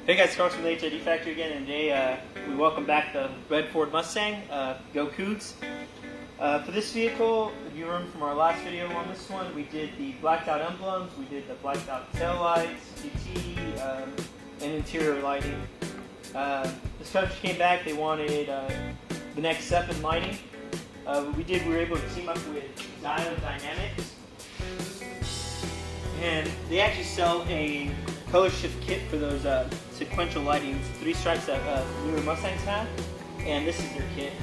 Hey guys, Carlos from the HID Factory again, and today we welcome back the red Ford Mustang. Go Cougs! For this vehicle, if you remember from our last video on this one, we did the blacked out emblems, we did the blacked out tail lights, GT, and interior lighting. This customer came back, they wanted the next step in lighting. What we did, we were able to team up with Diode Dynamics, and they actually sell a Colorshift kit for those sequential lightings, 3 stripes that newer Mustangs have, and this is their kit.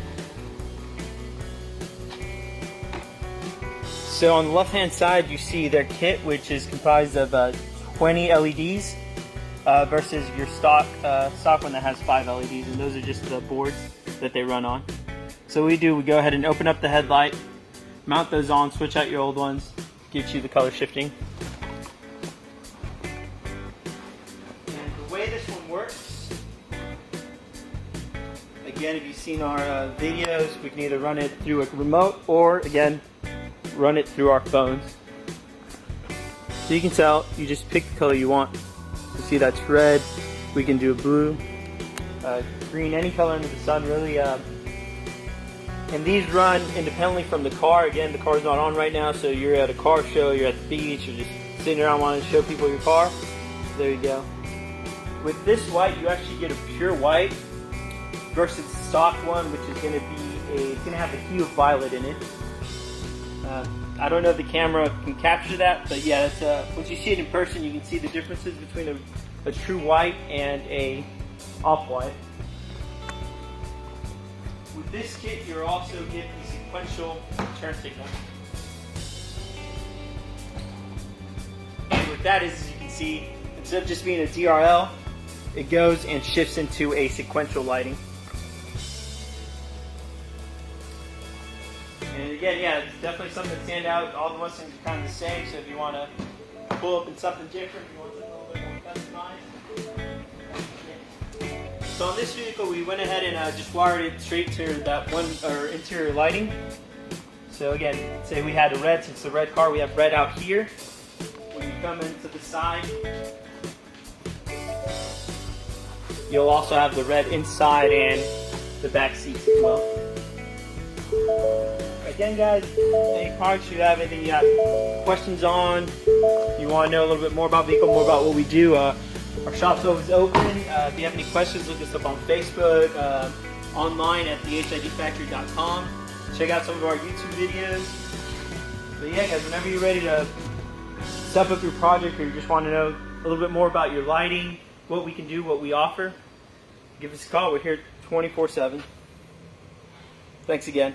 So on the left hand side you see their kit, which is comprised of 20 LEDs versus your stock one that has 5 LEDs, and those are just the boards that they run on. So what we do, we go ahead and open up the headlight, mount those on, switch out your old ones, get you the color shifting. The way this one works, again, if you've seen our videos, we can either run it through a remote or, again, run it through our phones. So you can tell, you just pick the color you want. You see that's red, we can do a blue, green, any color under the sun really. And these run independently from the car. Again, the car's not on right now, so you're at a car show, you're at the beach, you're just sitting around wanting to show people your car. There you go. With this white, you actually get a pure white versus the stock one, which is going to be it's going to have a hue of violet in it. I don't know if the camera can capture that, but yeah, it's, once you see it in person, you can see the differences between a true white and a off-white. With this kit, you're also getting the sequential turn signal. And what that is, as you can see, instead of just being a DRL, it goes and shifts into a sequential lighting. And again, yeah, it's definitely something that stands out. All the Mustangs are kind of the same, so if you want to pull up in something different, you want something a little bit more customized. So on this vehicle, we went ahead and just wired it straight to that one interior lighting. So again, say we had a red, since it's a red car, we have red out here. When you come into the side, you'll also have the red inside and the back seats as well. Again, guys, any products you have, anything you have questions on, you want to know a little bit more about vehicle, more about what we do, our shop's always open. If you have any questions, look us up on Facebook, online at thehidfactory.com. Check out some of our YouTube videos. But yeah, guys, whenever you're ready to step up your project, or you just want to know a little bit more about your lighting, what we can do, what we offer, give us a call. We're here 24/7. Thanks again.